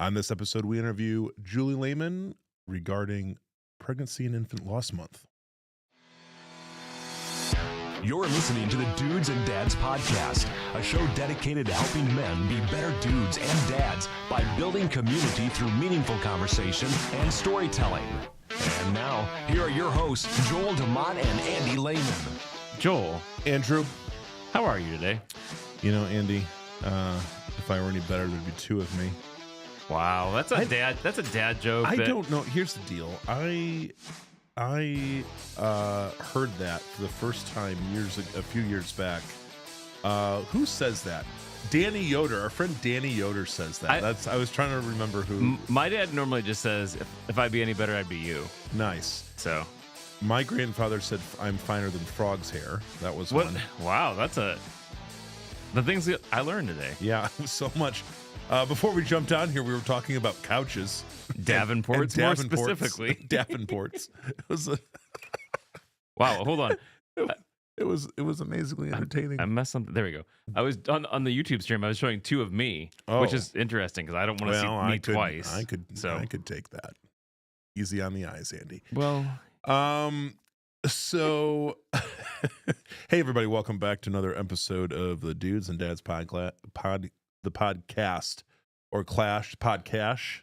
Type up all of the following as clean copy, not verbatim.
On this episode, we interview Julie Lehman regarding Pregnancy and Infant Loss Month. You're listening to the Dudes and Dads Podcast, a show dedicated to helping men be better dudes and dads by building community through meaningful conversation and storytelling. And now, here are your hosts, Joel, Demott, and Andy Lehman. Joel, Andrew, how are you today? you know, Andy, if I were any better, there'd be two of me. Wow, that's a dad joke. I don't know. Here's the deal. I heard that for the first time a few years back. Who says that? Danny Yoder, our friend Danny Yoder says that. I was trying to remember who. My dad normally just says, if I'd be any better, I'd be you. Nice. So, my grandfather said, "I'm finer than frog's hair." That was what? one. Wow, the things that I learned today. Yeah, so much. Before we jumped on here, we were talking about couches. Davenports, more specifically. Davenports. It was Wow, hold on. it was amazingly entertaining. I messed something. There we go. I was on the YouTube stream. I was showing two of me, which is interesting because I don't want to see me twice. I could take that. Easy on the eyes, Andy. Well, so hey everybody, welcome back to another episode of the Dudes and Dads podcast, or podcast.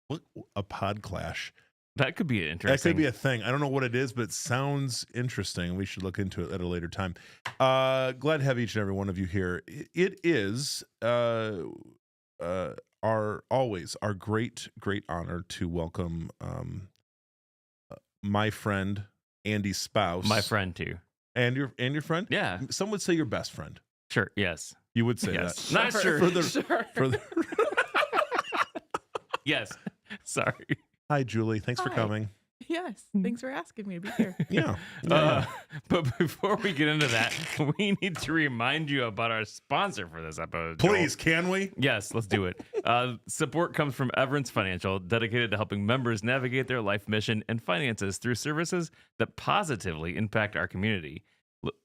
What a pod clash. That could be interesting. That could be a thing. I don't know what it is, but it sounds interesting. We should look into it at a later time. Glad to have each and every one of you here. It is our great honor to welcome my friend Andy's spouse. My friend too. And your friend? Yeah. Some would say your best friend. Sure. Yes. You would say yes. that. Not sure. For the Yes. Sorry. Hi, Julie. Thanks for coming. Yes. Thanks for asking me to be here. Yeah. But before we get into that, we need to remind you about our sponsor for this episode. Please, Joel. can we? Yes, let's do it. Support comes from Everence Financial, dedicated to helping members navigate their life mission and finances through services that positively impact our community.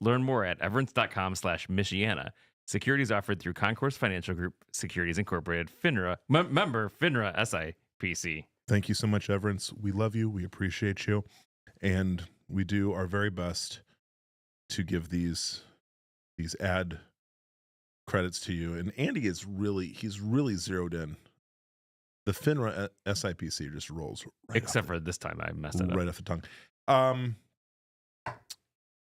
Learn more at everence.com/Michiana. Securities offered through Concourse Financial Group, Securities Incorporated, FINRA, member FINRA SIPC. Thank you so much, Everence. We love you. We appreciate you. And we do our very best to give these ad credits to you. And Andy he's really zeroed in. The FINRA SIPC just rolls right Except for this time I messed it up. Right off the tongue.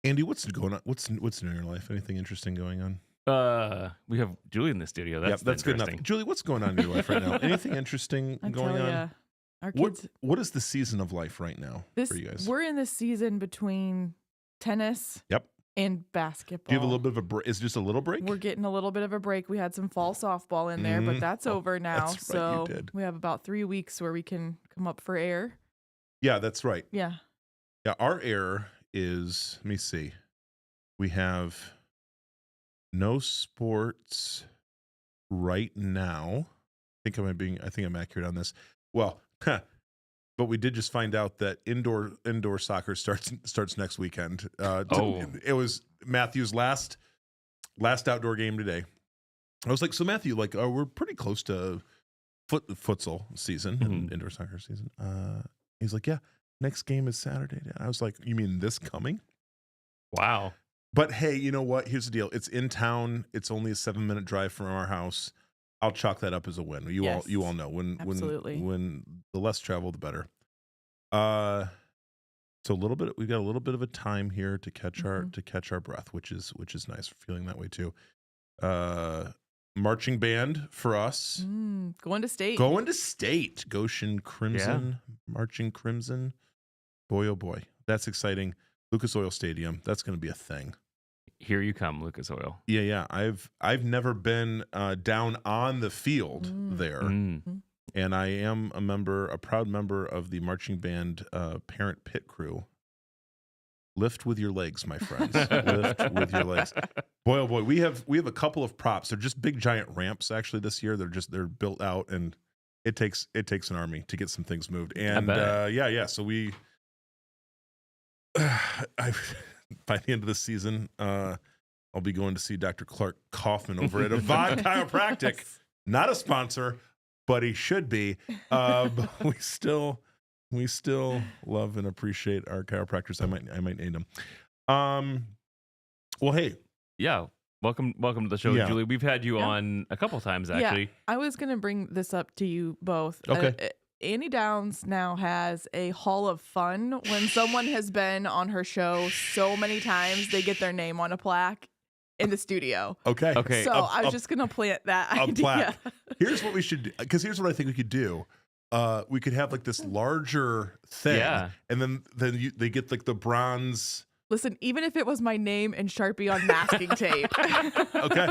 Andy, what's going on? What's new in your life? Anything interesting going on? We have Julie in the studio. That's good enough. Julie, what's going on in your life right now? Anything interesting going on? Our kids. What is the season of life right now for you guys? We're in the season between tennis. Yep. And basketball. Do you have a little bit of a break? Is it just a little break? We're getting a little bit of a break. We had some fall softball in there, but that's over now. That's right, so you did. we have about 3 weeks where we can come up for air. Yeah, that's right. Yeah. Yeah, our air is, let me see. We have no sports right now. I think I'm accurate on this. Well, but we did just find out that indoor soccer starts next weekend. It was Matthew's last outdoor game today. I was like, so Matthew, we're pretty close to futsal season and indoor soccer season. He's like, yeah, next game is Saturday. I was like, you mean this coming? Wow. But hey, you know what? Here's the deal. It's in town. It's only a 7-minute drive from our house. I'll chalk that up as a win. You all know when the less travel, the better. So we've got a little bit of a time here to catch our breath, which is nice. We're feeling that way too. Marching band for us. Going to state. Goshen Crimson, yeah. Marching Crimson. Boy, oh boy, that's exciting. Lucas Oil Stadium. That's going to be a thing. Here you come, Lucas Oil. Yeah. I've never been down on the field there, and I am a proud member of the marching band parent pit crew. Lift with your legs, my friends. Lift with your legs. Boy, oh boy, we have a couple of props. They're just big giant ramps. Actually, this year they're built out, and it takes an army to get some things moved. And so we. By the end of the season, I'll be going to see Dr. Clark Kaufman over at Avon Chiropractic. Not a sponsor, but he should be. But we still love and appreciate our chiropractors. I might name them. Well, hey, Yeah. Welcome to the show, Yeah. Julie. We've had you Yeah. on a couple times, actually. Yeah, I was going to bring this up to you both. Okay. Annie Downs now has a hall of fun. When someone has been on her show so many times, they get their name on a plaque in the studio. Okay. So I was just going to plant that idea. Plaque. Here's what we should do, because here's what I think we could do. We could have like this larger thing, Yeah. and then they get like the bronze. Listen, even if it was my name in Sharpie on masking tape. Okay,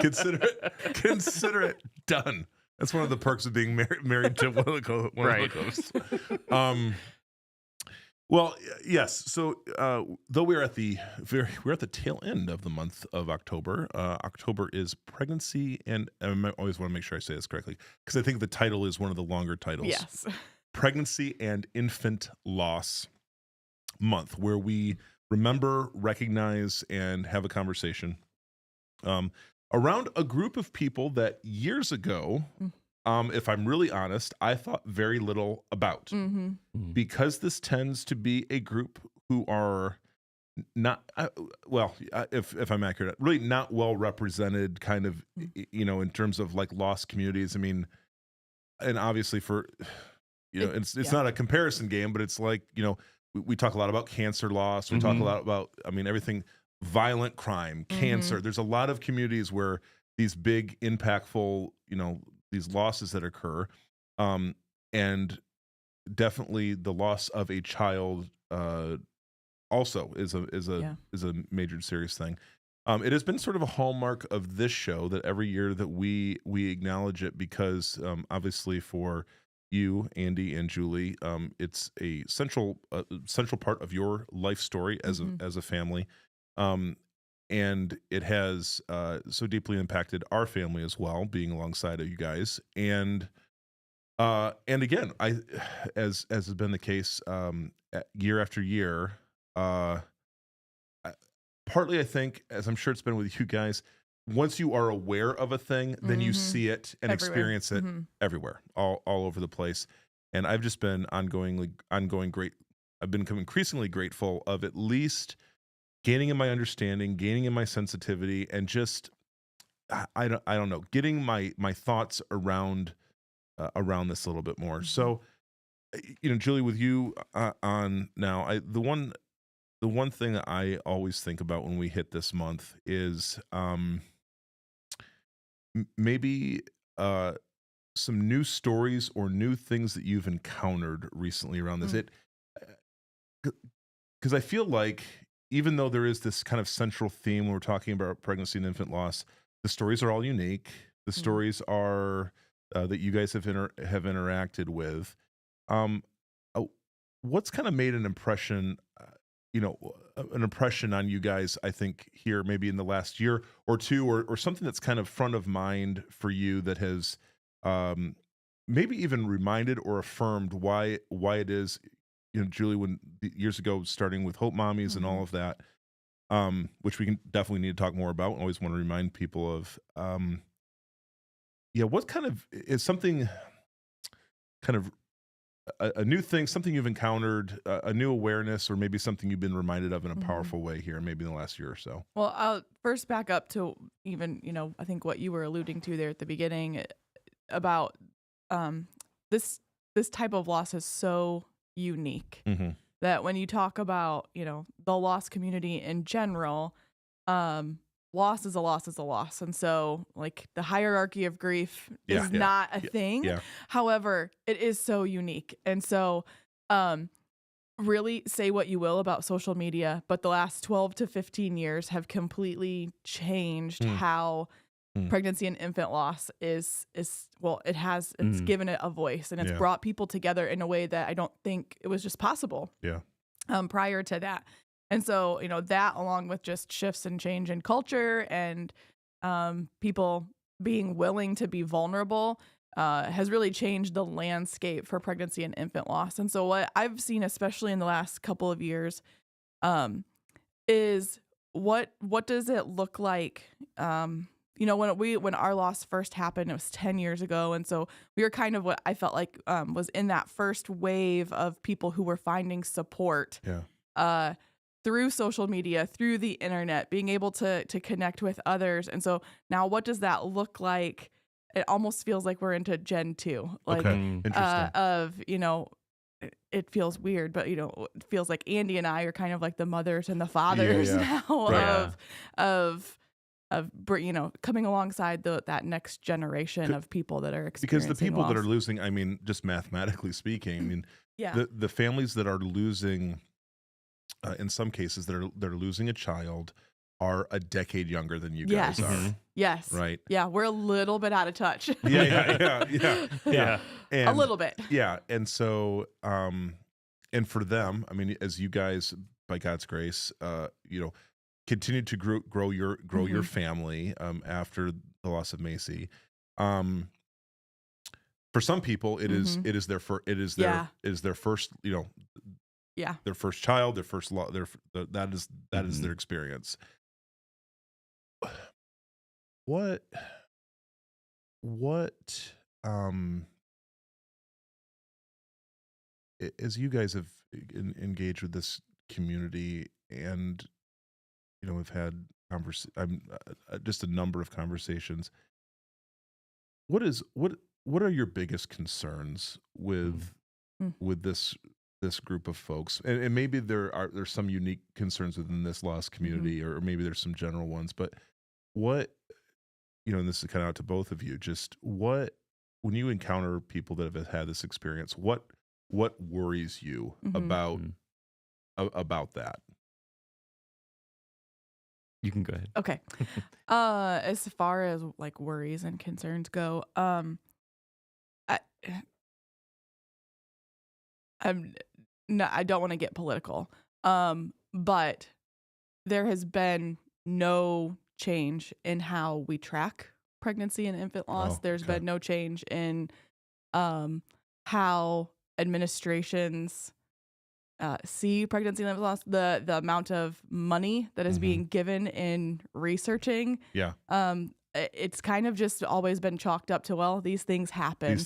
consider it done. That's one of the perks of being married to one of the hosts. Well, yes. So, though we're at the tail end of the month of October. October is pregnancy, and I always want to make sure I say this correctly, because I think the title is one of the longer titles. Yes. Pregnancy and Infant Loss Month, where we remember, recognize, and have a conversation around a group of people that years ago, if I'm really honest, I thought very little about. Mm-hmm. Because this tends to be a group who are not, if I'm accurate, really not well represented, kind of, in terms of like lost communities. I mean, and obviously it's not a comparison game, but it's like, we talk a lot about cancer loss. We talk a lot about, everything, violent crime, cancer. There's a lot of communities where these big, impactful, these losses that occur, and definitely the loss of a child also is a major serious thing. It has been sort of a hallmark of this show that every year that we acknowledge it, because obviously for you, Andy and Julie, it's a central part of your life story as a family, and it has so deeply impacted our family as well, being alongside of you guys. And again, as has been the case year after year, partly I think, as I'm sure it's been with you guys, once you are aware of a thing, then you see it and experience it everywhere, all over the place. And I've just been ongoing great. I've been increasingly grateful of at least gaining in my understanding, gaining in my sensitivity, and just I don't know, getting my thoughts around this a little bit more. So, Julie, with you on now, the one thing that I always think about when we hit this month is maybe some new stories or new things that you've encountered recently around this. Because I feel like, even though there is this kind of central theme when we're talking about pregnancy and infant loss, the stories are all unique. The stories are that you guys have interacted with. What's kind of made an impression? An impression on you guys, I think, here maybe in the last year or two, or something that's kind of front of mind for you that has maybe even reminded or affirmed why it is, Julie, when years ago, starting with Hope Mommies and all of that, which we can definitely need to talk more about. I always want to remind people of, what kind of is something kind of a new thing, something you've encountered, a new awareness, or maybe something you've been reminded of in a powerful way here, maybe in the last year or so? Well, I'll first back up to even, I think what you were alluding to there at the beginning about this type of loss is so unique that when you talk about, the loss community in general, loss is a loss. And so, like, the hierarchy of grief is not a thing. Yeah. However, it is so unique. And so, really say what you will about social media, but the last 12 to 15 years have completely changed how pregnancy and infant loss it's given it a voice, and it's brought people together in a way that I don't think it was just possible. Yeah. Prior to that. And so, that, along with just shifts and change in culture and people being willing to be vulnerable, has really changed the landscape for pregnancy and infant loss. And so what I've seen, especially in the last couple of years, is what does it look like when our loss first happened, it was 10 years ago. And so we were kind of what I felt like was in that first wave of people who were finding support through social media, through the internet, being able to connect with others. And so now what does that look like? It almost feels like we're into Gen 2. Like, Interesting. It feels weird, but it feels like Andy and I are kind of like the mothers and the fathers now of coming alongside that next generation of people that are experiencing because the people loss. that are losing, I mean, just mathematically speaking, I mean, the families that are losing, in some cases that are losing a child, are a decade younger than you guys are. Yes. Right. Yeah, we're a little bit out of touch. Yeah. And, a little bit. Yeah. And so, and for them, I mean, as you guys, by God's grace, continue to grow your family after the loss of Macy. For some people, it is their first their first child, their first that is their experience. What as you guys have engaged with this community and have had just a number of conversations, what are your biggest concerns with this group of folks? And maybe there's some unique concerns within this lost community, or maybe there's some general ones, but what, and this is kind of out to both of you, just when you encounter people that have had this experience, what worries you about that? You can go ahead. Okay. As far as like worries and concerns go, I don't want to get political, but there has been no change in how we track pregnancy and infant loss. There's been no change in how administrations see pregnancy and infant loss. The amount of money that is being given in researching. It's kind of just always been chalked up to, well, these things happen.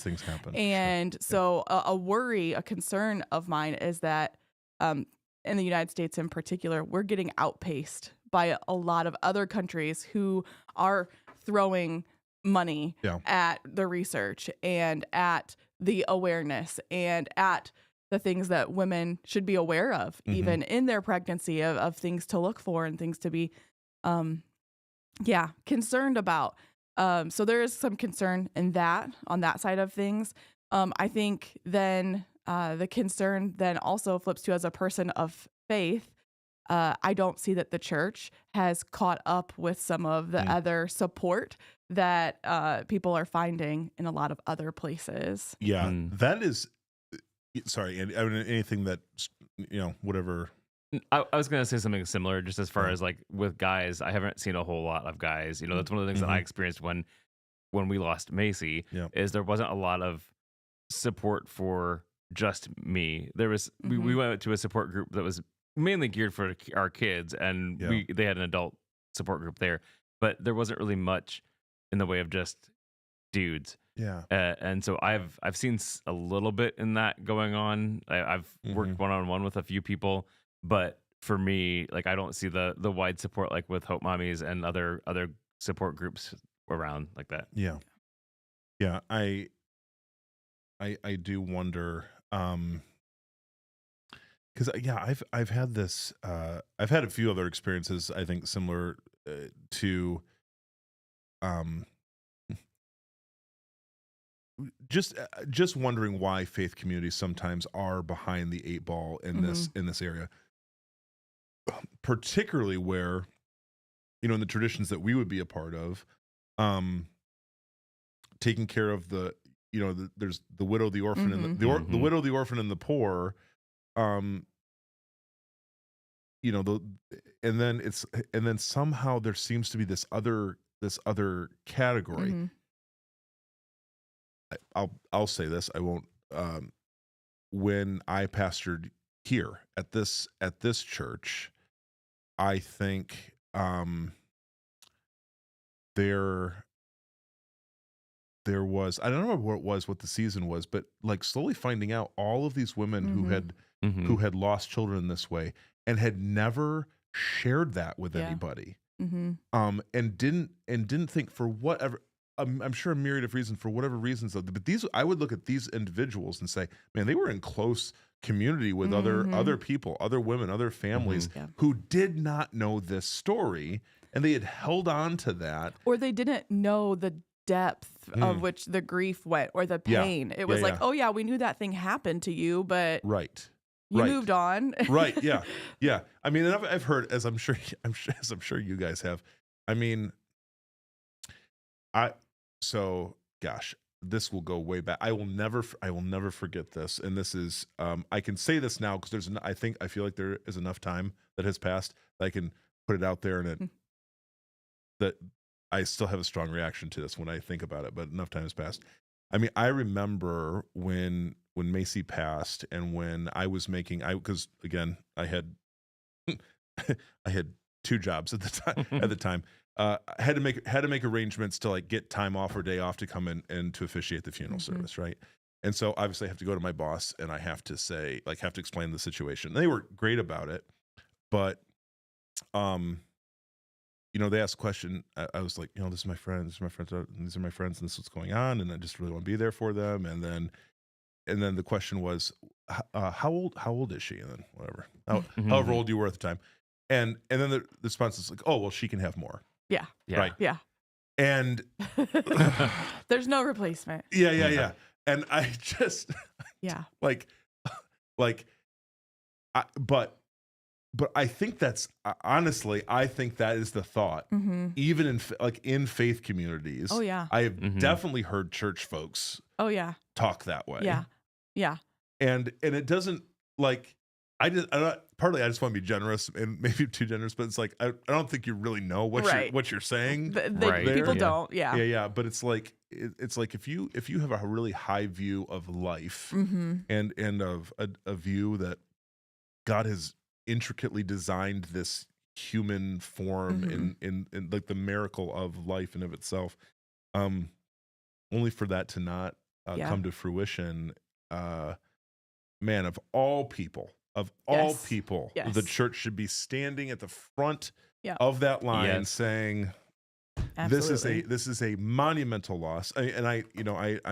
And so a worry, a concern of mine is that in the United States in particular, we're getting outpaced by a lot of other countries who are throwing money at the research and at the awareness and at the things that women should be aware of, even in their pregnancy, of things to look for and things to be concerned about. So there is some concern in on that side of things. I think then the concern then also flips to, as a person of faith, I don't see that the church has caught up with some of the other support that people are finding in a lot of other places. Yeah, that is, sorry, and I mean, anything that, whatever. I was going to say something similar, just as far as like with guys, I haven't seen a whole lot of guys. That's one of the things that I experienced when we lost Macy, is there wasn't a lot of support for just me. There was, we went to a support group that was mainly geared for our kids, and they had an adult support group there, but there wasn't really much in the way of just dudes. And so I've seen a little bit in that going on. I've worked one-on-one with a few people, but for me, like, I don't see the wide support like with Hope Mommies and other support groups around like that. I do wonder, because I've had this, I've had a few other experiences, I think, similar to just wondering why faith communities sometimes are behind the eight ball in this area, particularly where, in the traditions that we would be a part of, taking care of the, there's the widow, the orphan, and the widow, the orphan, and the poor, and then somehow there seems to be this other category. I'll say this, I won't. When I pastored here at this church, I think there was, I don't know what the season was, but like slowly finding out all of these women Mm-hmm. who had lost children this way and had never shared that with Yeah. anybody. Mm-hmm. And didn't think for whatever, I'm sure a myriad of reasons, for whatever reasons, but these, I would look at these individuals and say, man, they were in close community with other people, other women, other families Yeah. who did not know this story, and they had held on to that. Or they didn't know the depth of which the grief went, or the Yeah. pain. It was Yeah, like, yeah. oh yeah, we knew that thing happened to you, but Right. you Right. moved on. Right. Yeah. Yeah. I mean, and I've heard, as I'm sure you guys have. I mean, gosh, this will go way back. I will never forget this. And this is, I can say this now because I feel like there is enough time that has passed that I can put it out there, and that I still have a strong reaction to this when I think about it, but enough time has passed. I mean, I remember when Macy passed, and when I was because again, I had two jobs at the time. I had to make arrangements to like get time off or day off to come in and to officiate the funeral service, right? And so obviously I have to go to my boss and I have to explain the situation. They were great about it, but they asked a question. I was like, this is my friend, these are my friends, and this is what's going on, and I just really want to be there for them. And then the question was, how old is she? And then whatever, however old you were at the time. And then the response is like, oh, well, she can have more. Yeah. Right. Yeah. And there's no replacement. Yeah. And I just, but I think that's, honestly, I think that is the thought, even in faith communities. Oh yeah. I have definitely heard church folks talk that way. Yeah. And it doesn't, like, I just want to be generous, and maybe too generous, but it's like I don't think you really know what you're saying. People don't. Yeah. But it's like if you have a really high view of life, and of a view that God has intricately designed this human form in like the miracle of life in of itself, only for that to not come to fruition. Man, of all people, the church should be standing at the front of that line saying, Absolutely. this is a monumental loss. I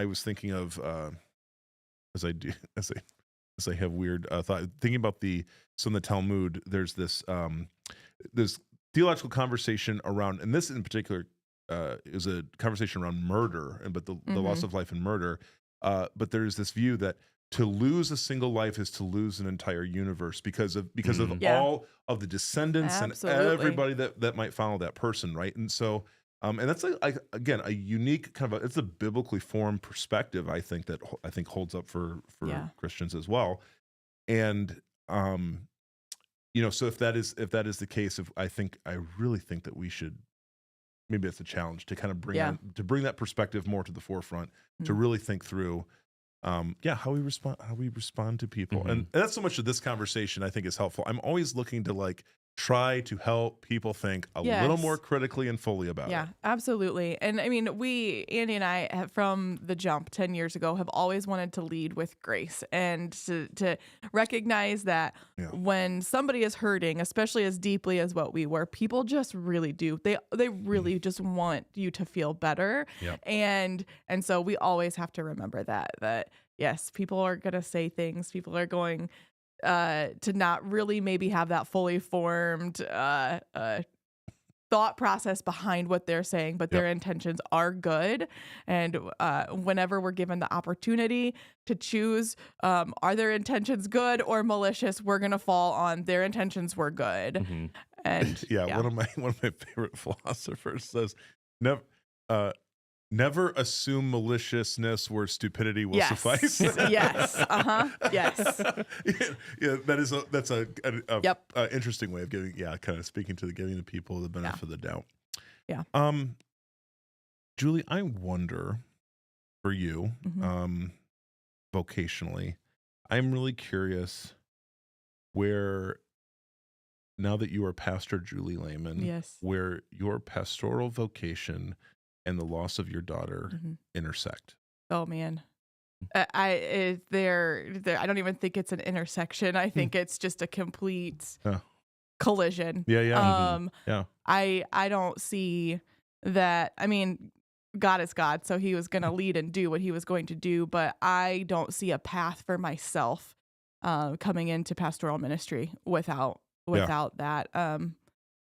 was thinking of, as I have weird thought, thinking about in the Talmud, there's this theological conversation around, and this in particular is a conversation around murder, but the loss of life and murder. But there's this view that to lose a single life is to lose an entire universe because of all of the descendants and everybody that might follow that person, right? And so, and that's again a unique kind of it's a biblically formed perspective. I think holds up for Christians as well. And so if that is the case, I really think that we should. Maybe it's a challenge to kind of bring that perspective more to the forefront, to really think through how we respond to people. And that's so much of this conversation I think is helpful. I'm always looking to try to help people think a little more critically and fully about it. Yeah, absolutely. And I mean, Andy and I have, from the jump 10 years ago, have always wanted to lead with grace and to recognize that when somebody is hurting, especially as deeply as what we were, people just really do. They really just want you to feel better. Yep. And so we always have to remember that yes, people are going to say things. People are going to not really maybe have that fully formed thought process behind what they're saying, but their intentions are good. And whenever we're given the opportunity to choose, are their intentions good or malicious, we're going to fall on their intentions were good. And one of my favorite philosophers says, never assume maliciousness where stupidity will suffice. Yes. Yes. That's a interesting way of giving, kind of speaking to giving the people the benefit of the doubt. Yeah. Julie, I wonder for you, vocationally, I'm really curious where now that you are Pastor Julie Lehman, Yes. where your pastoral vocation and the loss of your daughter intersect? Oh man. I don't even think it's an intersection. I think it's just a complete collision. Yeah. I don't see that. I mean, God is God, so he was going to lead and do what he was going to do, but I don't see a path for myself coming into pastoral ministry without that.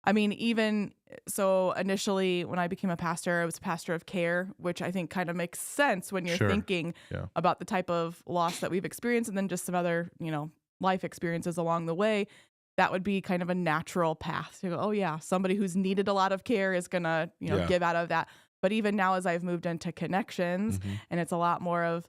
I mean, even so, initially when I became a pastor, I was a pastor of care, which I think kind of makes sense when you're thinking about the type of loss that we've experienced, and then just some other, life experiences along the way. That would be kind of a natural path to go, oh yeah, somebody who's needed a lot of care is gonna, give out of that. But even now, as I've moved into connections, and it's a lot more of,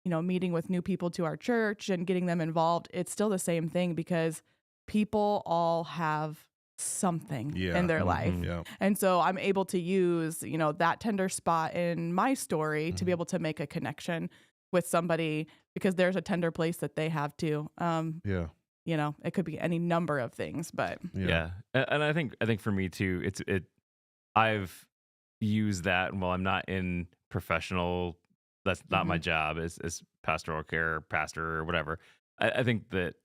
meeting with new people to our church and getting them involved, it's still the same thing because people all have something in their life. And so I'm able to use, that tender spot in my story to be able to make a connection with somebody because there's a tender place that they have too. It could be any number of things, but and I think for me too, I've used that while I'm not in professional. That's not my job as pastoral care, pastor, or whatever. I think that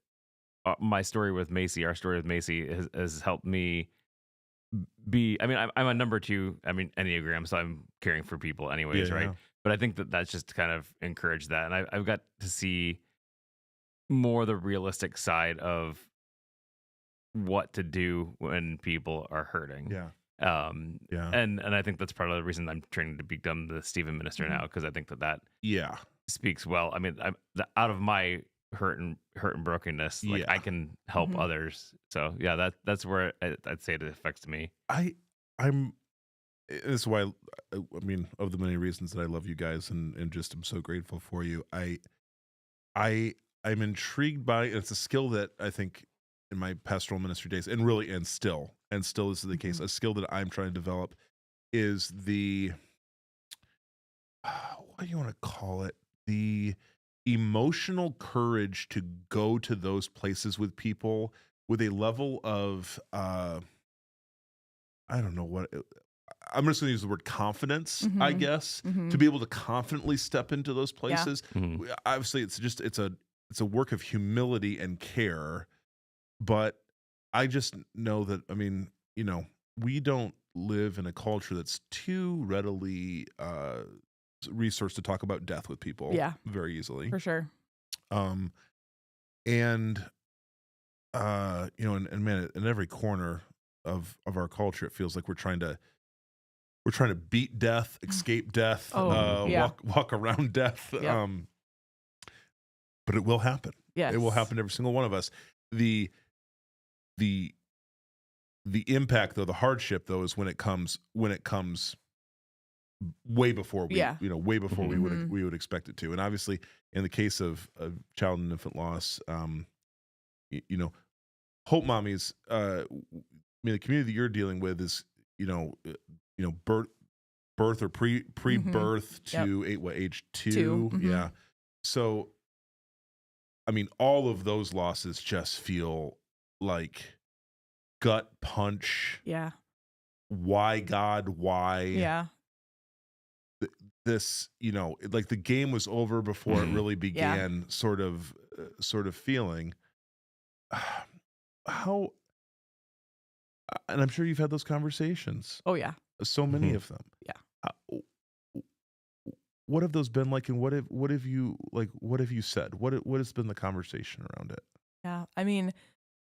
my story with Macy, our story with Macy, has helped me be. I mean, I'm a number 2. I mean, Enneagram, so I'm caring for people anyways, right? Yeah. But I think that's just kind of encouraged that, and I've got to see more the realistic side of what to do when people are hurting. And I think that's part of the reason I'm training to become the Stephen minister now, because I think that speaks well. I mean, out of my hurt and brokenness, like I can help others. So that's where I'd say it affects me. I'm this is why I mean, of the many reasons that I love you guys and just am so grateful for you. I'm intrigued by, it's a skill that I think in my pastoral ministry days, and still is the case, a skill that I'm trying to develop is the what do you want to call it? The emotional courage to go to those places with people with a level of I don't know what I'm just going to use the word confidence, I guess, to be able to confidently step into those places. Obviously, it's a work of humility and care, but I just know that, I mean, we don't live in a culture that's too readily resourced to talk about death with people very easily. For sure. And man, in every corner of our culture, it feels like we're trying to beat death, escape death, walk around death. But it will happen. Yes. It will happen to every single one of us. The impact, though, the hardship, though, is when it comes way before we we would expect it to. And obviously, in the case of child and infant loss, Hope Mommies, I mean, the community that you're dealing with is birth or pre-birth to age 2. Yeah. So, I mean, all of those losses just feel like gut punch. Yeah. Why, God? Why? Yeah. This, like the game was over before it really began. Sort of feeling. How? And I'm sure you've had those conversations. Oh yeah. So many of them. Yeah. What have those been like, and what have you said? What has been the conversation around it? Yeah, I mean,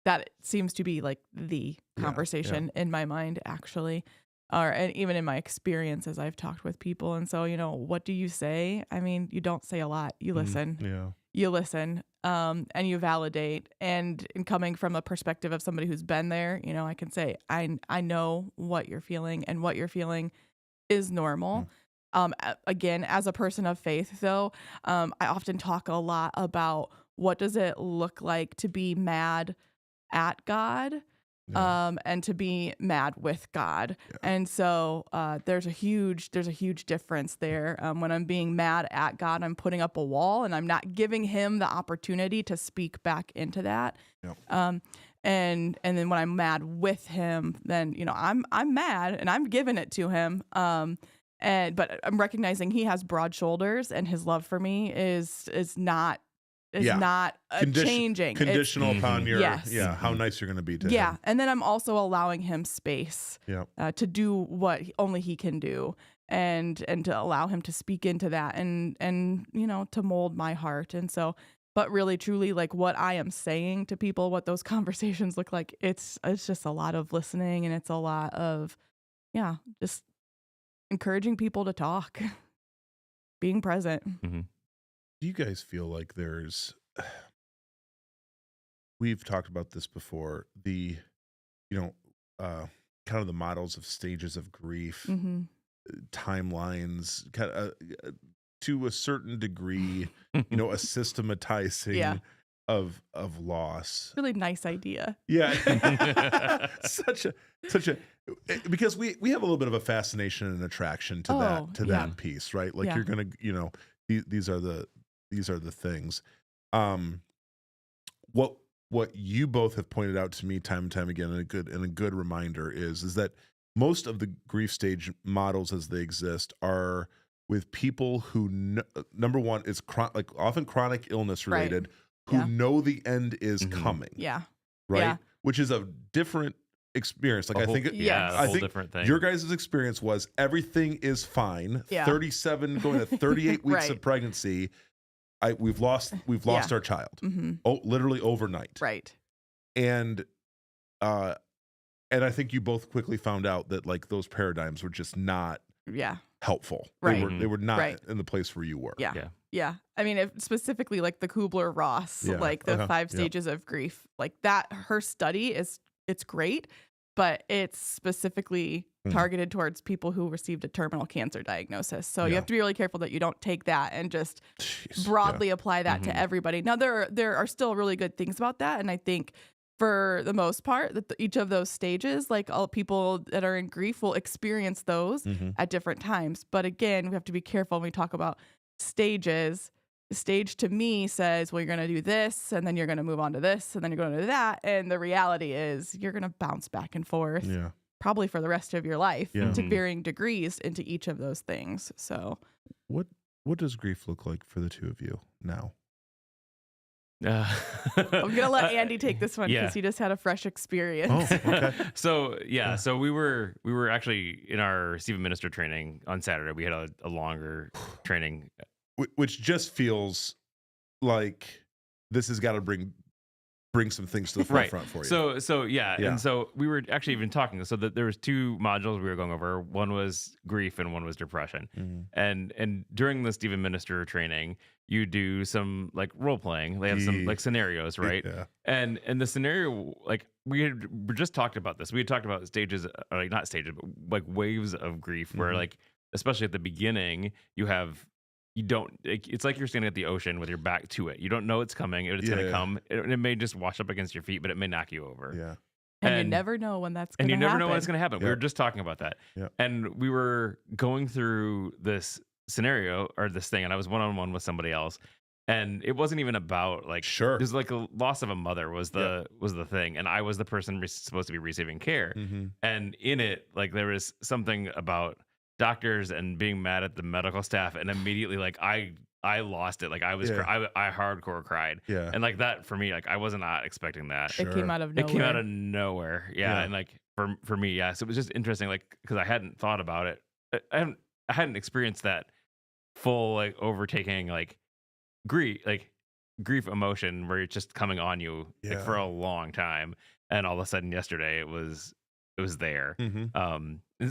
that seems to be like the conversation in my mind, actually, and even in my experience as I've talked with people. And so, what do you say? I mean, you don't say a lot. You listen. You listen, and you validate. And in coming from a perspective of somebody who's been there, I can say, I know what you're feeling, and what you're feeling is normal. Again, as a person of faith, though, I often talk a lot about what does it look like to be mad at God, and to be mad with God. And so there's a huge difference there. When I'm being mad at God, I'm putting up a wall, and I'm not giving him the opportunity to speak back into that. And then when I'm mad with him, then, you know, I'm mad and I'm giving it to him. But I'm recognizing he has broad shoulders and his love for me is not changing. Conditional upon your yes. how nice you're going to be to him. Yeah. And then I'm also allowing him space to do what only he can do, and to allow him to speak into that and you know, to mold my heart. And so, but really truly, like, what I am saying to people, what those conversations look like, it's just a lot of listening, and it's a lot of just encouraging people to talk, being present. Mm-hmm. Do you guys feel like we've talked about this before, the, you know, kind of the models of stages of grief, timelines, kind of to a certain degree, you know, a systematizing of loss. Really nice idea. Yeah. such a because we have a little bit of a fascination and attraction to that piece, right? Like you're gonna, you know, these are the things. What you both have pointed out to me time and time again, and a good reminder is that most of the grief stage models as they exist are with people who number one, it's often chronic illness related, who know the end is coming. Yeah. Right. Yeah. Which is a different experience. Like, I think different thing. Your guys' experience was everything is fine. 37 going to 38 weeks of pregnancy. We've lost our child. Literally overnight. Right. And I think you both quickly found out that, like, those paradigms were just not helpful. Right. They were not in the place where you were. Yeah. I mean, specifically like the Kubler-Ross, like the 5 stages of grief, like that, her study it's great, but it's specifically targeted towards people who received a terminal cancer diagnosis. So you have to be really careful that you don't take that and just broadly apply that to everybody. Now, there are still really good things about that. And I think for the most part, that each of those stages, like, all people that are in grief will experience those at different times. But again, we have to be careful when we talk about stages. The stage to me says, well, you're going to do this, and then you're going to move on to this, and then you're going to do that. And the reality is you're going to bounce back and forth probably for the rest of your life to varying degrees into each of those things. So what does grief look like for the two of you now? I'm going to let Andy take this one because he just had a fresh experience. Oh, okay. So we were actually in our Stephen Minister training on Saturday. We had a longer training, which just feels like this has got to bring some things to the forefront for you. So and so we were actually even talking. So that there was 2 modules we were going over. One was grief and one was depression. And during the Stephen Minister training, you do some, like, role playing. They have some, like, scenarios, right? And the scenario, like, we had just talked about this. We had talked about stages, like, not stages, but like waves of grief, where, like, especially at the beginning, it's like you're standing at the ocean with your back to it. You don't know it's coming. It's going to come. It may just wash up against your feet, but it may knock you over. Yeah. And you never know when that's going to happen. And you never know when it's going to happen. We were just talking about that. And we were going through this scenario or this thing, and I was one-on-one with somebody else. And it wasn't even about, like, there's like a loss of a mother was the thing. And I was the person supposed to be receiving care. And in it, like, there was something about doctors and being mad at the medical staff, and immediately, like, I lost it. Like, I was I hardcore cried. And, like, that for me, like, I was not expecting that. It came out of nowhere. It came out of nowhere. And, like, for me, so it was just interesting, like, because I hadn't thought about it. I hadn't experienced that full, like, overtaking, like, grief emotion where it's just coming on you like, for a long time, and all of a sudden yesterday it was there.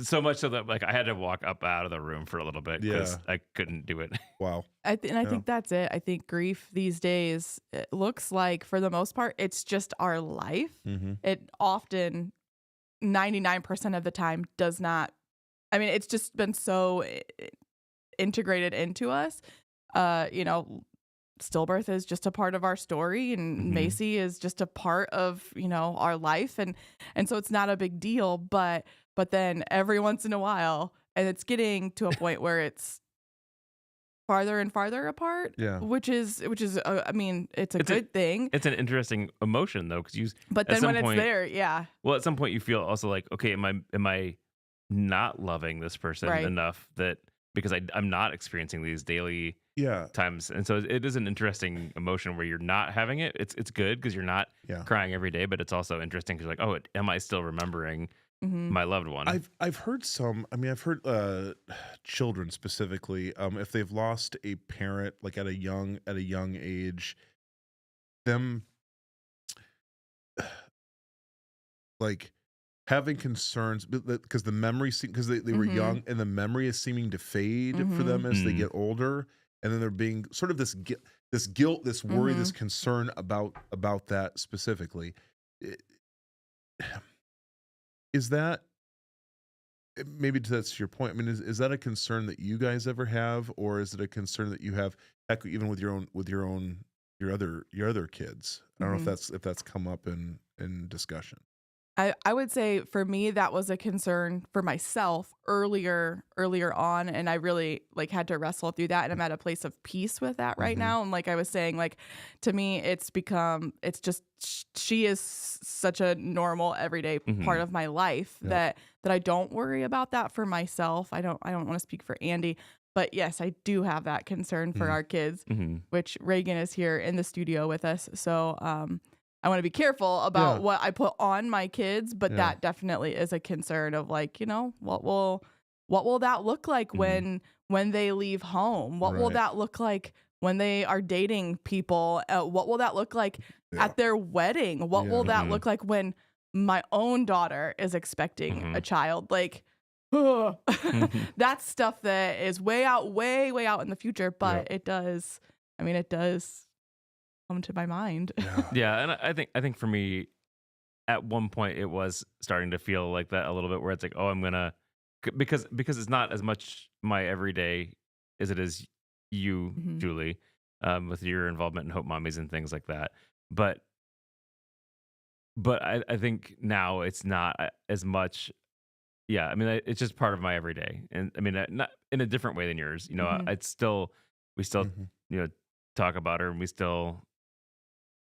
So much so that, like, I had to walk up out of the room for a little bit because I couldn't do it. Wow. I think that's it. I think grief these days, it looks like, for the most part, it's just our life. It often 99% of the time does not. I mean, it's just been so integrated into us. You know, stillbirth is just a part of our story, and Macy is just a part of, you know, our life, and so it's not a big deal. But then every once in a while, and it's getting to a point where it's farther and farther apart. Yeah. Which is I mean, it's a good thing. It's an interesting emotion though, because But then when it's there, yeah. Well, at some point you feel also like, okay, am I not loving this person Right. enough that because I'm not experiencing these daily Yeah. times, and so it is an interesting emotion where you're not having it. It's good because you're not crying every day, but it's also interesting because like, oh, am I still remembering my loved one? I've heard some. I mean, I've heard children specifically, if they've lost a parent like at a young age, them like having concerns because the memory because they were young and the memory is seeming to fade for them as they get older, and then they're being sort of this guilt, this worry, this concern about that specifically. Is that maybe that's your point? I mean, is that a concern that you guys ever have, or is it a concern that you have even with your other kids? I don't know if that's come up in discussion. I would say for me that was a concern for myself earlier on, and I really like had to wrestle through that, and I'm at a place of peace with that right now. And like I was saying, like to me it's just she is such a normal everyday part of my life that I don't worry about that for myself. I don't want to speak for Andy, but yes, I do have that concern for our kids, which Reagan is here in the studio with us. So I want to be careful about what I put on my kids, but that definitely is a concern of like, what will that look like when they leave home? What will that look like when they are dating people? What will that look like at their wedding? What will that look like when my own daughter is expecting a child? Like, that's stuff that is way out in the future, but it does come to my mind. Yeah, and I think for me, at one point it was starting to feel like that a little bit, where it's like, oh, I'm gonna because it's not as much my everyday as it is you, Julie, with your involvement in Hope Mommies and things like that. But I think now it's not as much. Yeah, I mean, it's just part of my everyday, and I mean, not in a different way than yours. It's still we still talk about her, and we still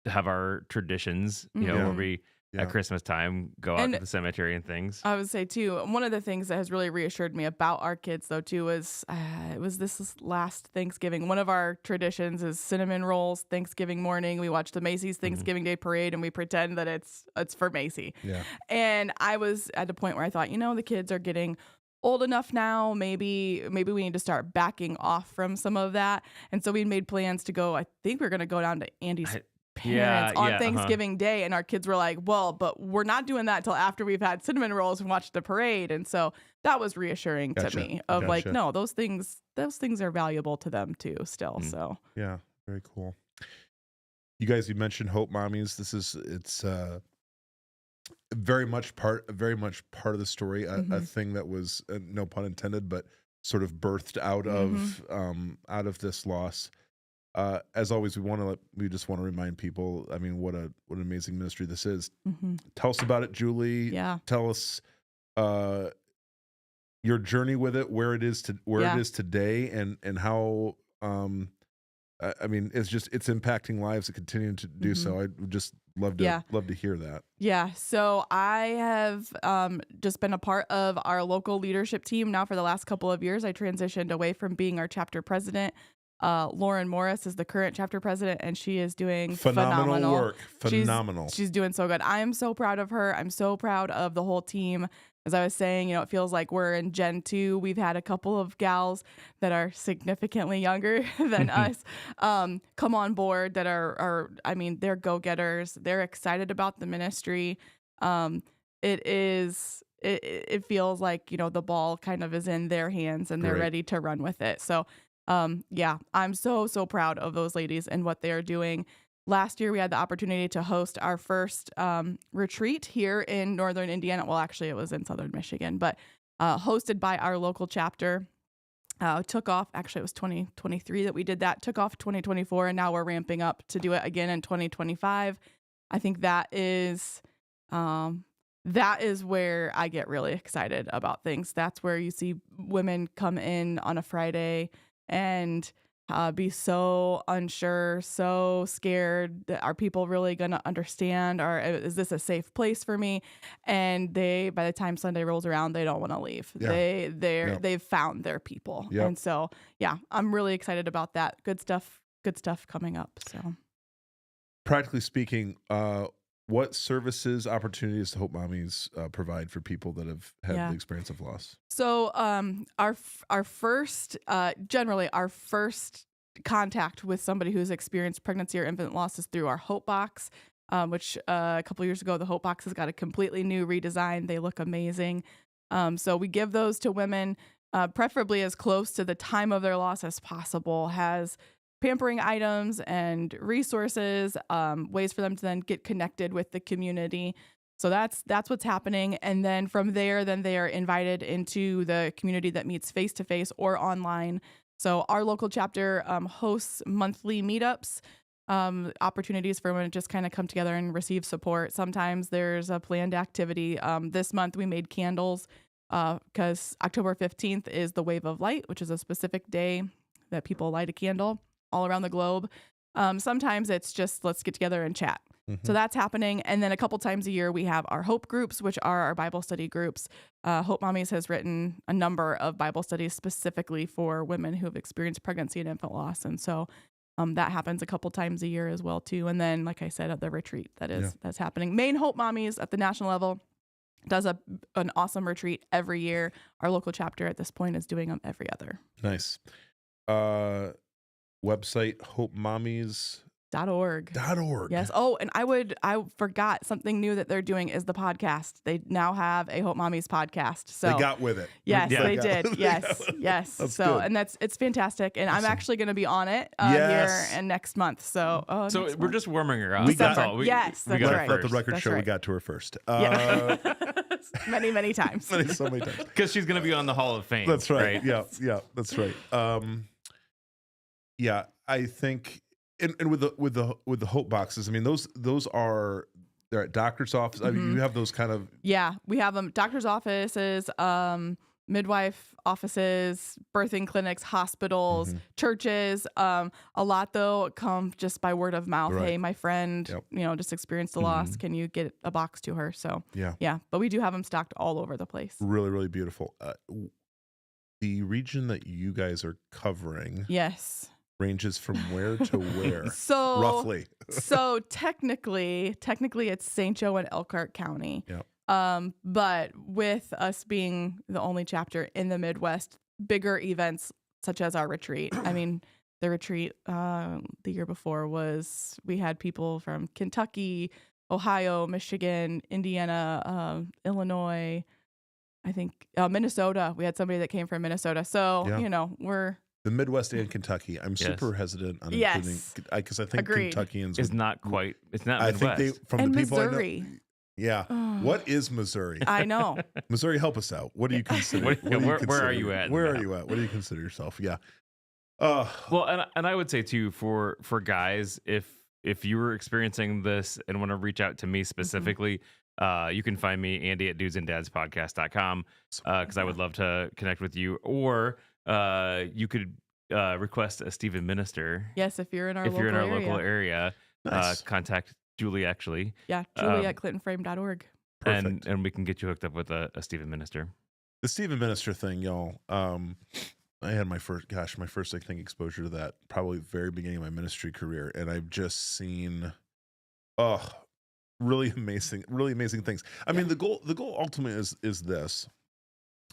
have our traditions, where we at Christmas time go out to the cemetery and things. I would say too, one of the things that has really reassured me about our kids though too was it was this last Thanksgiving. One of our traditions is cinnamon rolls Thanksgiving morning. We watch the Macy's Thanksgiving Day Parade and we pretend that it's for Macy. Yeah. And I was at the point where I thought, the kids are getting old enough now, maybe we need to start backing off from some of that. And so we made plans to go. I think we're going to go down to Andy's parents on Thanksgiving Day, and our kids were like, well, but we're not doing that till after we've had cinnamon rolls and watched the parade. And so that was reassuring to me of like, no, those things are valuable to them too still. So yeah, very cool. You guys, you mentioned Hope Mommies. It's very much part of the story, a thing that was no pun intended, but sort of birthed out of this loss. As always, we just want to remind people, I mean, what an amazing ministry this is. Tell us about it, Julie. Yeah. Tell us your journey with it, where it is today, and how I mean, it's impacting lives and continuing to do so. I would just love to hear that. Yeah. So I have just been a part of our local leadership team now for the last couple of years. I transitioned away from being our chapter president. Lauren Morris is the current chapter president, and she is doing phenomenal work. She's doing so good. I am so proud of her. I'm so proud of the whole team. As I was saying, it feels like we're in Gen 2. We've had a couple of gals that are significantly younger than us come on board that are I mean, they're go-getters. They're excited about the ministry. It feels like, the ball kind of is in their hands and they're ready to run with it. So I'm so proud of those ladies and what they are doing. Last year, we had the opportunity to host our first retreat here in Northern Indiana. Well, actually, it was in Southern Michigan, but hosted by our local chapter. Took off, actually, it was 2023 that we did that. Took off 2024, and now we're ramping up to do it again in 2025. I think that is where I get really excited about things. That's where you see women come in on a Friday and be so unsure, so scared. Are people really going to understand? Or is this a safe place for me? And by the time Sunday rolls around, they don't want to leave. Yeah. They've found their people. Yep. And so, yeah, I'm really excited about that. Good stuff coming up. So Practically speaking, what services, opportunities do Hope Mommies provide for people that have had the experience of loss? So our first contact with somebody who's experienced pregnancy or infant loss is through our Hope Box, which a couple years ago, the Hope Box has got a completely new redesign. They look amazing. So we give those to women, preferably as close to the time of their loss as possible, has pampering items and resources, ways for them to then get connected with the community. So that's what's happening. And then from there, they are invited into the community that meets face-to-face or online. So our local chapter hosts monthly meetups, opportunities for women to just kind of come together and receive support. Sometimes there's a planned activity. This month we made candles because October 15th is the Wave of Light, which is a specific day that people light a candle all around the globe. Sometimes it's just let's get together and chat. Mm-hmm. So that's happening. And then a couple times a year, we have our Hope groups, which are our Bible study groups. Hope Mommies has written a number of Bible studies specifically for women who have experienced pregnancy and infant loss. And so that happens a couple times a year as well, too. And then, like I said, at the retreat that's happening. Maine Hope Mommies at the national level does an awesome retreat every year. Our local chapter at this point is doing them every other. Nice. Website, hopemommies.org. Yes. Oh, and I forgot something new that they're doing is the podcast. They now have a Hope Mommies podcast. So they got with it. Yes, they did. Yes. Yes. That's so, good. And it's fantastic. And Awesome. I'm actually going to be on it Yes. here and next month. So, we're just warming her up. That's all. Yes, we that's got right. Let the first. record That's show we right. got to her first. Yeah. many times. So many times. Because she's going to be on the Hall of Fame. That's right. Yeah, that's right. Yeah, I think, and with the Hope boxes, I mean, those are, they're at doctor's office. I mean, you have those kind of. Yeah, we have them. Doctor's offices, midwife offices, birthing clinics, hospitals, churches. A lot though come just by word of mouth. Right. Hey, my friend, just experienced a loss. Can you get a box to her? So yeah. But we do have them stocked all over the place. Really, really beautiful. The region that you guys are covering. Yes. Ranges from where to where? So roughly. So technically it's St. Joe and Elkhart County. Yeah. But with us being the only chapter in the Midwest, bigger events such as our retreat. I mean, the retreat the year before we had people from Kentucky, Ohio, Michigan, Indiana, Illinois, I think Minnesota. We had somebody that came from Minnesota. So, we're the Midwest and Kentucky. I'm super hesitant on including, because I think Agreed. Kentuckians It's not quite. It's not Midwest. I think from and the people Missouri. I know. Yeah. What is Missouri? I know. Missouri, help us out. What do you consider? Where are you at? Where are you at? What do you consider yourself? Yeah. Well, and I would say too for guys, if you were experiencing this and want to reach out to me specifically, you can find me, Andy, at dudesanddadspodcast.com, because I would love to connect with you. Or you could request a Stephen minister. Yes, if you're in our local area, Nice. contact Julie, actually. Yeah, Julie at clintonframe.org. Perfect. And we can get you hooked up with a Stephen minister. The Stephen minister thing, y'all. I had my first I think exposure to that probably the very beginning of my ministry career, and I've just seen, really amazing things. I mean, the goal ultimately is this.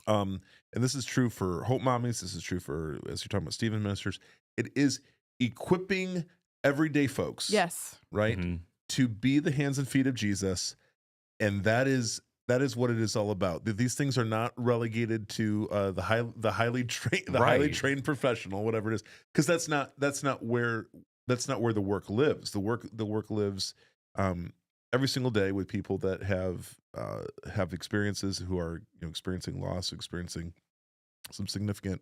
And this is true for Hope Mommies. This is true for, as you're talking about, Stephen ministers. It is equipping everyday folks. Yes. Right. Mm-hmm. To be the hands and feet of Jesus, and that is what it is all about. These things are not relegated to the highly trained professional, whatever it is, because that's not where the work lives. The work lives every single day with people that have experiences, who are experiencing loss, experiencing some significant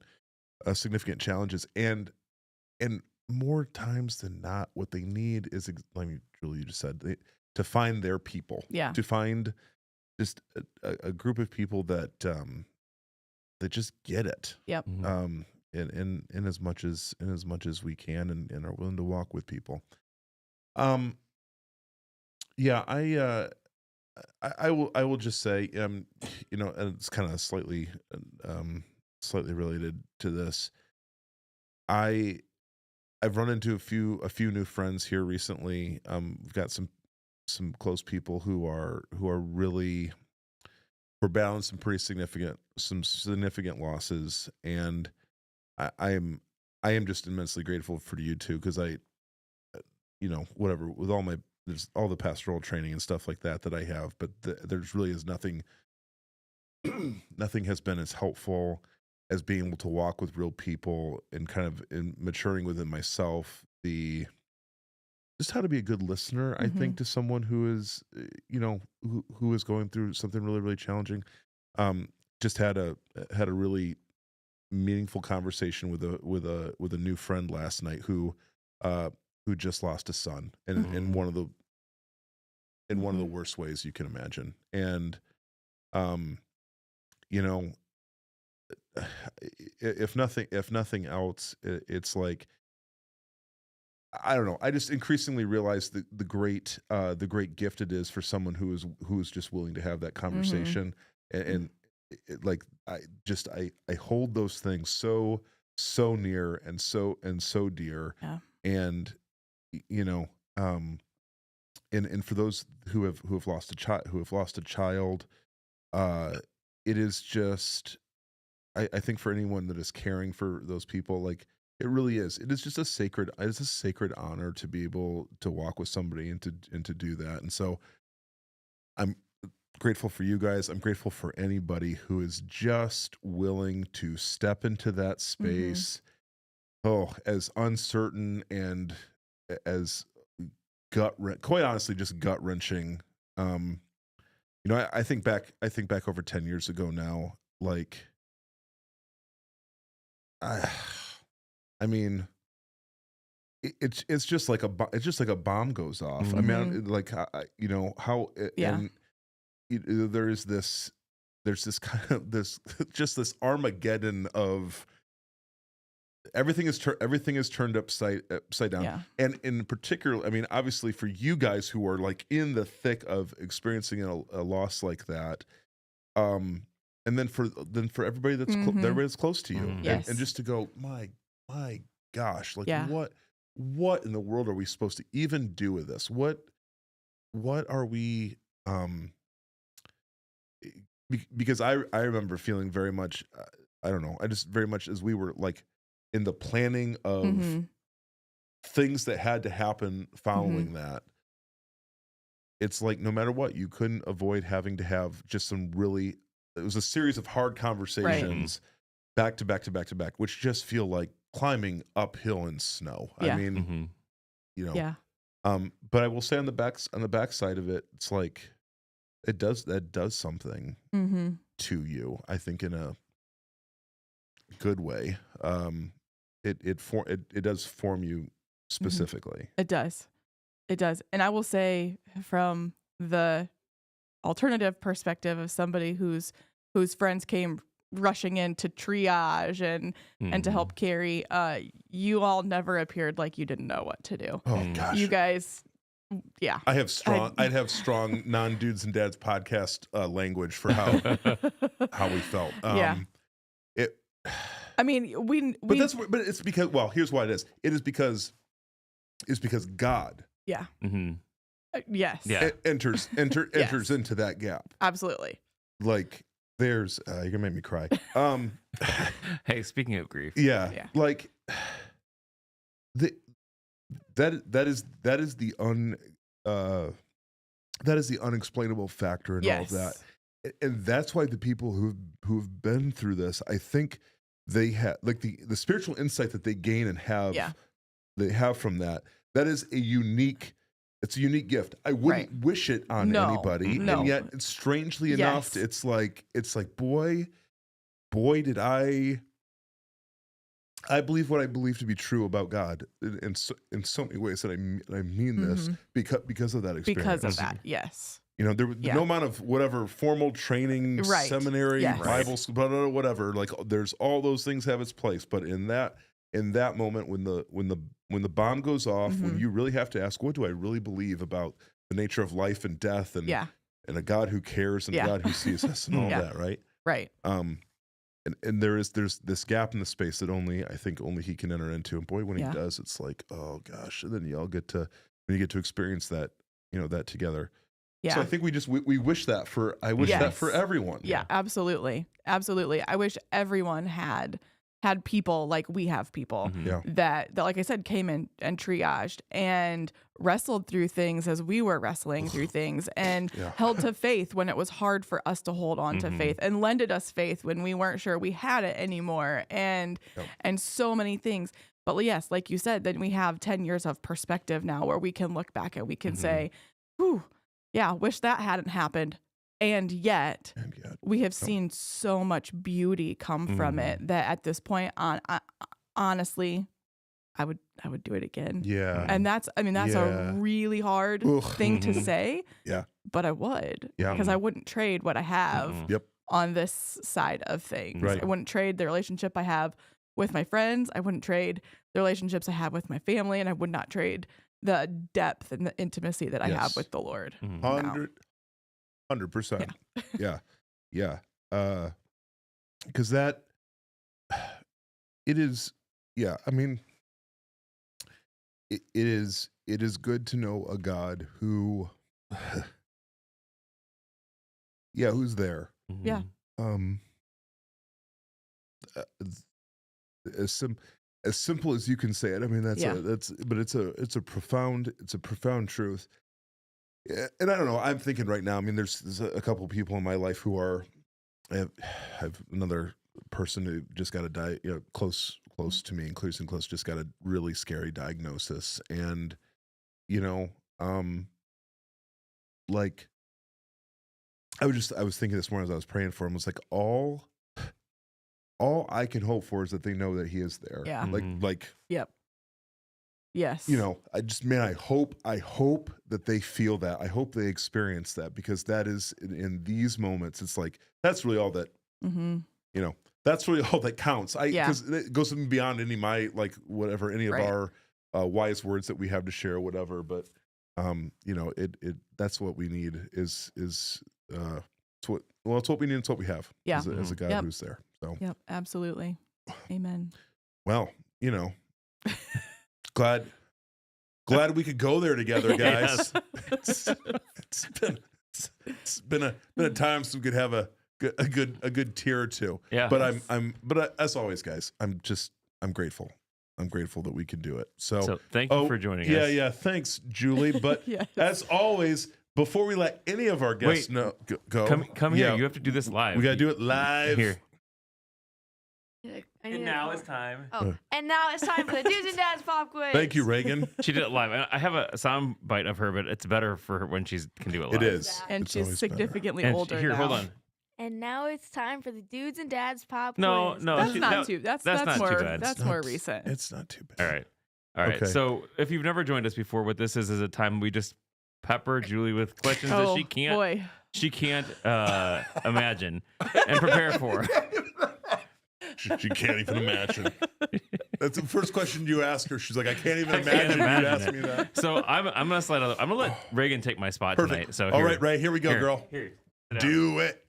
challenges, and more times than not, what they need is, like Julie just said, to find their people. Yeah. To find just a group of people that just get it. Yep. in as much as we can, and are willing to walk with people. Yeah, I will just say, and it's kind of slightly related to this. I've run into a few new friends here recently. We've got some close people who are really, we're balancing some significant losses, and I am just immensely grateful for you too, because whatever, with there's all the pastoral training and stuff like that I have, but there's really is nothing has been as helpful as being able to walk with real people and kind of in maturing within myself, just how to be a good listener, I think, to someone who is, who is going through something really, really challenging. Just had a really meaningful conversation with a new friend last night who just lost a son, and in one of the worst ways you can imagine. And if nothing else, it's like, I don't know. I just increasingly realize the great gift it is for someone who is just willing to have that conversation, and like I hold those things so near and so dear, and and for those who have lost a child, it is just, I think for anyone that is caring for those people, like, it really is. It is just a sacred honor to be able to walk with somebody and to do that. And so I'm grateful for you guys. I'm grateful for anybody who is just willing to step into that space. As uncertain and as quite honestly, just gut wrenching. I think back over 10 years ago now, like, I mean, it's just like a bomb goes off. I mean, like, how, and there's this kind of this Armageddon of everything is turned upside down. And in particular, I mean, obviously for you guys who are like in the thick of experiencing a loss like that, and then for everybody that's everybody that's close to you, and just to go, my gosh, like, what in the world are we supposed to even do with this? What are we? Because I remember feeling very much, I don't know, I just very much, as we were like in the planning of things that had to happen following that, it's like, no matter what, you couldn't avoid having to have just some really, it was a series of hard conversations back to back to back to back, which just feel like climbing uphill in snow. I mean, but I will say on the back side of it, it's like, that does something to you, I think, in a good way. It does form you specifically. It does. And I will say, from the alternative perspective of somebody whose friends came rushing in to triage and to help carry, you all never appeared like you didn't know what to do. Oh gosh, you guys. Yeah, I'd have strong non-dudes and dads podcast language for how we felt. I mean, but it's because, well, here's why it is. It is because God. Yeah. Yes. Enters into that gap. Absolutely. Like, there's you're gonna make me cry. Hey, speaking of grief. Yeah. Like, that is the unexplainable factor in all of that. And that's why the people who've been through this, I think they have, like, the spiritual insight that they gain and they have from that is a unique gift. I wouldn't wish it on anybody. No. And yet, it's strangely enough, it's like, boy, did I believe what I believe to be true about God in so many ways, that I mean this because of that experience. Because of that, yes. there was no amount of whatever formal training, seminary, Bible school, blah, blah, blah, whatever. Like there's all those things have its place, but in that moment when the bomb goes off, when you really have to ask, what do I really believe about the nature of life and death, and a God who cares and a God who sees us and all that, right? Right. And there's this gap in the space that I think only he can enter into. And boy, when he does, it's like, oh gosh. And then you get to experience that, that together. Yeah. So I think we wish that I wish that for everyone. Yeah, absolutely. Absolutely. I wish everyone had people like we have people that, like I said, came in and triaged and wrestled through things as we were wrestling through things, and held to faith when it was hard for us to hold on to faith, and lended us faith when we weren't sure we had it anymore, and so many things. But yes, like you said, then we have 10 years of perspective now where we can look back and we can say, whew, yeah, wish that hadn't happened. And yet we have seen so much beauty come from it that at this point honestly, I would do it again. Yeah. And that's a really hard thing to say. Yeah. But I would. Yeah. Because I wouldn't trade what I have on this side of things. Right. I wouldn't trade the relationship I have with my friends. I wouldn't trade the relationships I have with my family, and I would not trade the depth and the intimacy that I have with the Lord. 100%. Yeah. Because that, it is, I mean, it is good to know a God who, who's there. Yeah. As simple as you can say it. I mean, but it's a profound truth. And I don't know. I'm thinking right now. I mean, there's a couple of people in my life who are. I have another person who just got close to me, including close, just got a really scary diagnosis, and like I was thinking this morning as I was praying for him, was like all I can hope for is that they know that he is there. Yeah. Like. Yep. Yes. I hope that they feel that. I hope they experience that, because that is in these moments, it's like, that's really all that, that's really all that counts. Because it goes beyond any of our wise words that we have to share, whatever. But, that's what we need is it's what we need. It's what we have as a God who's there. So. Yep. Absolutely. Amen. Well, Glad we could go there together, guys. It's been a time so we could have a good tear or two. Yeah. But as always, guys, I'm grateful. I'm grateful that we can do it. So thank you for joining us. Yeah. Thanks, Julie. But as always, before we let any of our guests go, come here. You have to do this live. We got to do it live here. And now it's time. And now it's time for the Dudes and Dads Pop Quiz. Thank you, Reagan. She did it live. I have a sound bite of her, but it's better for her when she can do it live. It is. And it's she's significantly older here, now. hold on. And now it's time for the Dudes and Dads Pop Quiz. No. That's not too bad. That's more recent. It's not too bad. All right. Okay. So if you've never joined us before, what this is a time we just pepper Julie with questions that she can't imagine and prepare for. She can't even imagine. That's the first question you ask her. She's like, I can't even imagine you ask me that. So I'm gonna slide out. I'm gonna let Reagan take my spot tonight. So all right, Ray, here we go, girl. Here, do it.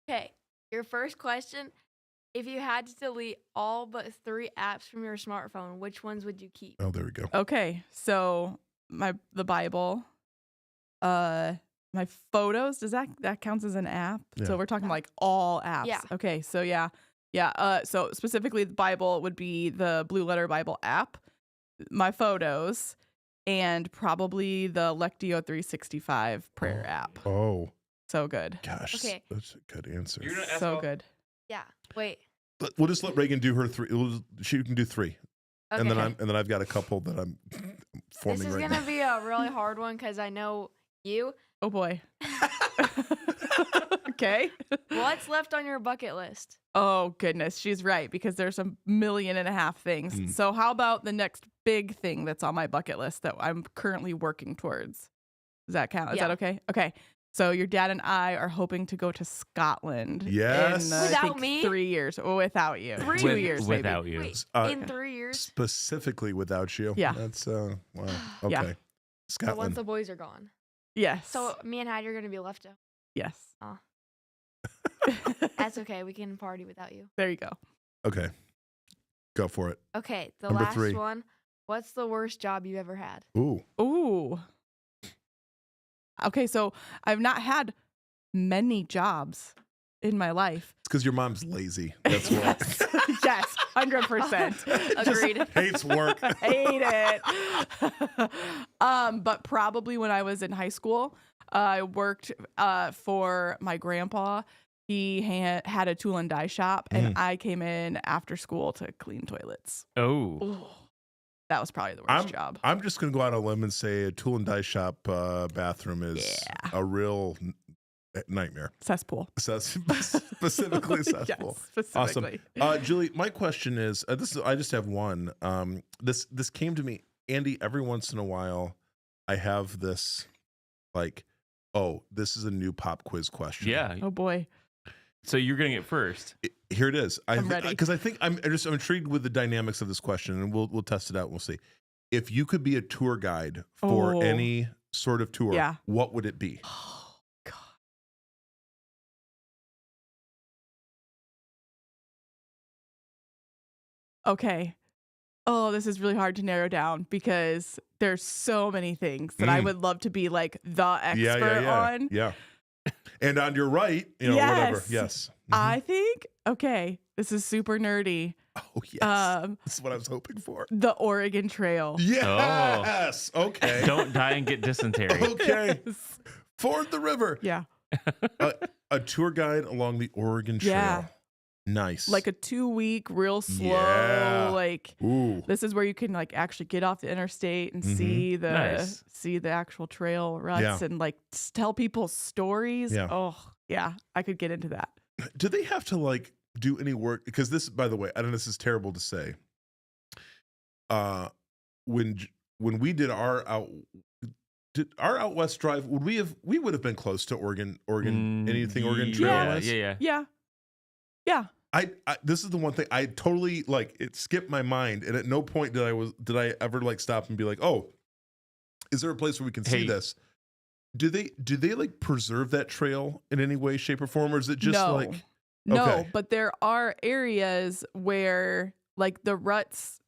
Okay, your first question: if you had to delete all but 3 apps from your smartphone, which ones would you keep? Oh, there we go. Okay, so the Bible, my photos, does that counts as an app? Yeah. So we're talking like all apps. Yeah. Okay, so yeah. So specifically, the Bible would be the Blue Letter Bible app, my photos, and probably the Lectio 365 prayer app. Oh, so good. Gosh, okay, that's a good answer. So good. Yeah. Wait. We'll just let Reagan do her 3. She can do 3, Okay. and then I've got a couple that I'm forming. This is right gonna now. be a really hard one because I know you. Oh boy. Okay. What's left on your bucket list? Oh goodness, she's right, because there's 1.5 million things. So how about the next big thing that's on my bucket list that I'm currently working towards? Does that count? Is Yeah. that okay? Okay. So your dad and I are hoping to go to Scotland. Yes. In, I Without think me? 3 years. Or without you. 3 2 years? years without maybe. you. Wait, in 3 years? Specifically without you. Yeah. That's wow. Okay. Yeah. So once Scotland. the boys are gone. Yes. So me and Heidi are going to be left out. yes. That's okay. We can party without you. There you go. Okay. Go for it. Okay, the Number last 3. one. What's the worst job you ever had? Ooh. Ooh. Okay, so I've not had many jobs in my life. It's because your mom's lazy. That's why. Yes. Yes, 100%. Agreed. Hates work. Hate it. But probably when I was in high school, I worked for my grandpa. He had a tool and die shop, and I came in after school to clean toilets. Oh. Ooh, that was probably the worst job. I'm just going to go out on a limb and say a tool and die shop bathroom is a real nightmare. Cesspool. Specifically cesspool. Yes, specifically. Awesome. Julie, my question is, I just have one. This came to me, Andy, every once in a while, I have this like, oh, this is a new pop quiz question. Yeah. Oh boy. So you're getting it first. Here it is. I'm ready. Because I think I'm intrigued with the dynamics of this question, and we'll test it out and we'll see. If you could be a tour guide for any sort of tour, what would it be? Oh God. Okay. Oh, this is really hard to narrow down because there's so many things that I would love to be like the expert on. Yeah. And on your right, whatever. Yes. I think, okay, this is super nerdy. Oh, yes. This is what I was hoping for. The Oregon Trail. Yes. Okay. Don't die and get dysentery. Okay. Yes. Ford the river. Yeah. A tour guide along the Oregon Trail. Yeah. Nice. Like a 2-week, real slow, Yeah. like Ooh. this is where you can like actually get off the interstate and see the actual trail ruts and like tell people stories. Yeah. Oh, yeah. I could get into that. Do they have to like do any work? Because this, by the way, I know this is terrible to say. When we did our out west drive, we would have been close to Oregon anything Oregon Trail wise? Yeah. I this is the one thing I totally like. It skipped my mind, and at no point did I ever like stop and be like, oh, is there a place where we can see this? Do they like preserve that trail in any way, shape, or form, or is it just No, but there are areas where like the ruts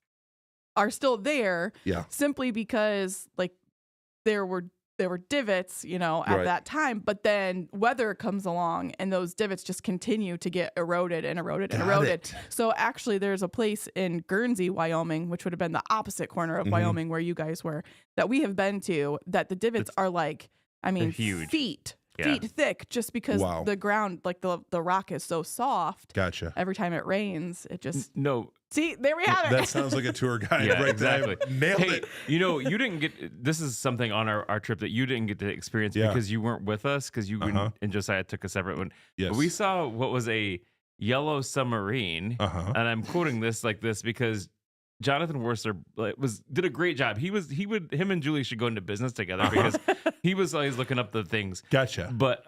are still there, simply because like there were divots, at that time, but then weather comes along and those divots just continue to get eroded and eroded and eroded. So actually there's a place in Guernsey, Wyoming, which would have been the opposite corner of Wyoming where you guys were, that we have been to, that the divots are like, huge. feet thick, just because the ground, like the rock is so soft. Gotcha. Every time it rains, it just no. See, there we have it. That sounds like a tour guide right exactly. there. Nailed it. You didn't get, this is something on our trip that you didn't get to experience because you weren't with us, because you and Josiah took a separate one. Yes. But we saw what was a yellow submarine, and I'm quoting this like this because Jonathan Worcester did a great job. Him and Julie should go into business together because he was always looking up the things. Gotcha. But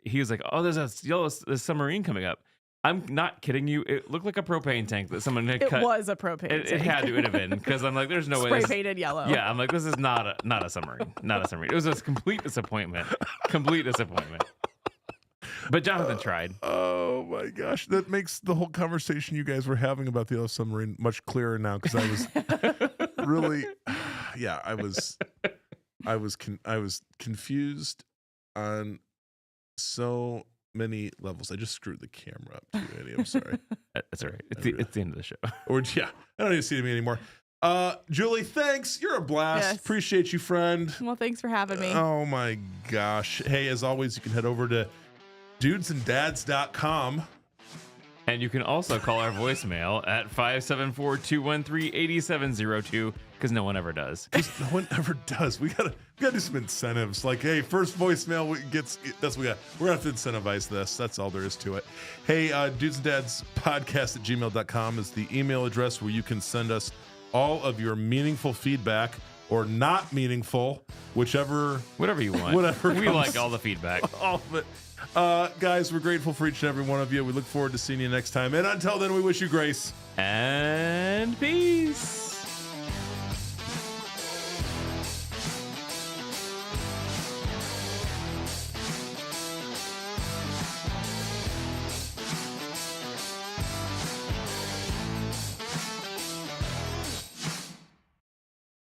he was like, "Oh, there's a yellow submarine coming up." I'm not kidding you. It looked like a propane tank that someone had cut. It was a propane tank. It had to have been, because I'm like, there's no way. Spray painted yellow. Yeah, I'm like, this is not a submarine. Not a submarine. It was a complete disappointment. Complete disappointment. But Jonathan tried. Oh my gosh, that makes the whole conversation you guys were having about the yellow submarine much clearer now, because I was really, I was confused on so many levels. I just screwed the camera up too, Eddie. I'm sorry. That's all right. It's the end of the show. I don't need to see me anymore. Julie, thanks. You're a blast. Yes. Appreciate you, friend. Well, thanks for having me. Oh my gosh. Hey, as always, you can head over to dudesanddads.com. And you can also call our voicemail at 574-213-8702, because no one ever does. No one ever does. We gotta do some incentives. Like, hey, first voicemail that's what we got. We're gonna have to incentivize this. That's all there is to it. Hey, dudesanddads@gmail.com is the email address where you can send us all of your meaningful feedback or not meaningful, whatever Whatever you want. Whatever We comes- like all the feedback. whatever you want. We comes- like all the feedback. all of it. Guys, we're grateful for each and every one of you. We look forward to seeing you next time. And until then, we wish you grace. And